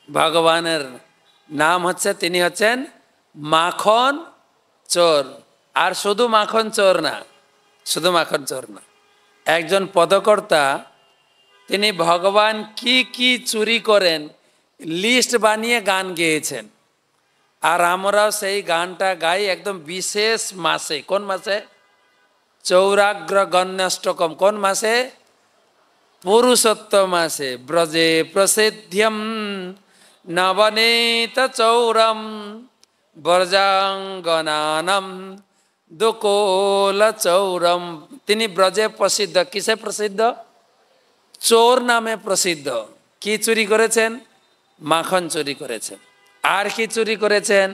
ভগবানের নাম হচ্ছে তিনি হচ্ছেন মাখন চোর। আর শুধু মাখন চোর না, শুধু মাখন চোর না, একজন পদকর্তা, তিনি ভগবান কি কি চুরি করেন লিস্ট বানিয়ে গান গেয়েছেন। আর আমরাও সেই গানটা গাই একদম বিশেষ মাসে। কোন মাসে? চৌরাগ্র গণ্যষ্টকম। কোন মাসে? পুরুষোত্তম মাসে। ব্রজে প্রসিদ্ধ্যম নবনীত চৌরম ব্রজাঙ্গনানম দুকোল চৌরম। তিনি ব্রজে প্রসিদ্ধ। কিসে প্রসিদ্ধ? চোর নামে প্রসিদ্ধ। কি চুরি করেছেন? মাখন চুরি করেছেন। আর কি চুরি করেছেন?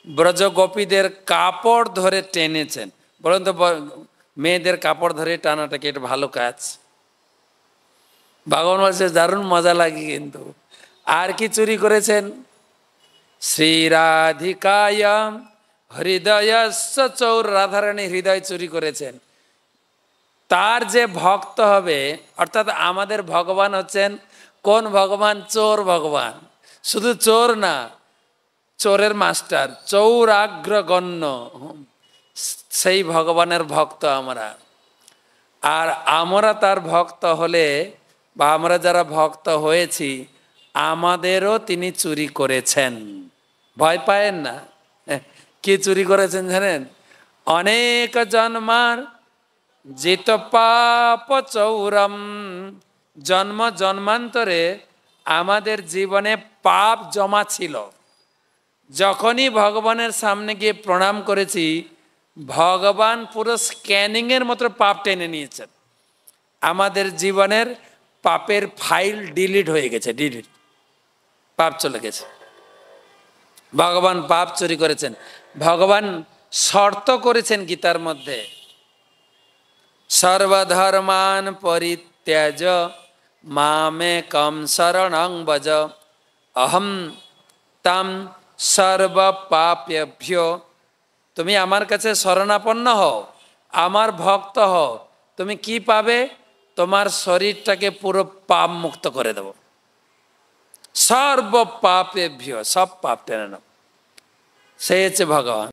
ব্রজ গোপীদের কাপড় ধরে টেনেছেন। বলুন তো, মেয়েদের কাপড় ধরে টানাটা কি এটা ভালো কাজ? ভগবান বলছে দারুণ মজা লাগে। কিন্তু আর কি চুরি করেছেন? শ্রীরাধিকায় হৃদয়স্য চৌর। রাধারানী হৃদয় চুরি করেছেন। তার যে ভক্ত হবে, অর্থাৎ আমাদের ভগবান হচ্ছেন কোন ভগবান? চোর ভগবান। শুধু চোর না, চোরের মাস্টার, চৌরাগ্রগণ্য, সেই ভগবানের ভক্ত আমরা। আর আমরা তার ভক্ত হলে, বা আমরা যারা ভক্ত হয়েছি, আমাদেরও তিনি চুরি করেছেন। ভয় পায়েন না। কি চুরি করেছেন জানেন? অনেক জন্মার জিত পাপ চৌরম। জন্ম জন্মান্তরে আমাদের জীবনে পাপ জমা ছিল। যখনই ভগবানের সামনে গিয়ে প্রণাম করেছি, ভগবান পুরো স্ক্যানিংয়ের মতো পাপ টেনে নিয়েছেন। আমাদের জীবনের পাপের ফাইল ডিলিট হয়ে গেছে, ডিলিট, পাপ চলে গেছে। ভগবান পাপ চুরি করেছেন। ভগবান শর্ত করেছেন গীতার মধ্যে, সর্বধর্মান পরিত্যাজ মামেকম শরণং ভজ অহম তাম সর্ব পাপেভ্যো। তুমি আমার কাছে শরণাপন্ন হও, আমার ভক্ত হও, তুমি কি পাবে? তোমার শরীরটাকে পুরো পাপ মুক্ত করে দেব। সর্ব পাপেভ্যো, সব পাপ টেনে নাও। সেই হচ্ছে ভগবান।